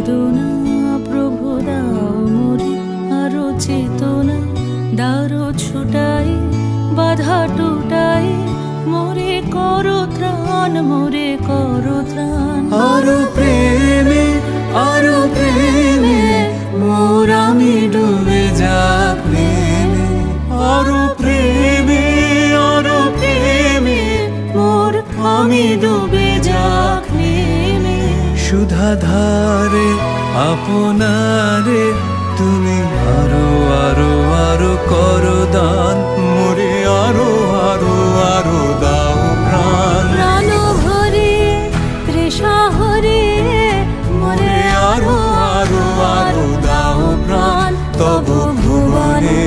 বেদনা প্রভু দাও মোরে আরো চেতনা, দারো ছুটাই বাধা টুটাই, মোরে করো ত্রাণ, মোরে করো ত্রাণ। আরো প্রেমে মোর আমি ডুবে যাক প্রেমে, আরো প্রেমে মোর আমি ডুবে যাক প্রেমে। সুধাধারে আপনারে তুমি আরো আরো আরো করো দান, মোরে আরো আরো আরো দাও প্রাণ। প্রাণ ভরে তৃষা হরে মোরে আরো আরো আরো দাও প্রাণ। তব ভুবনে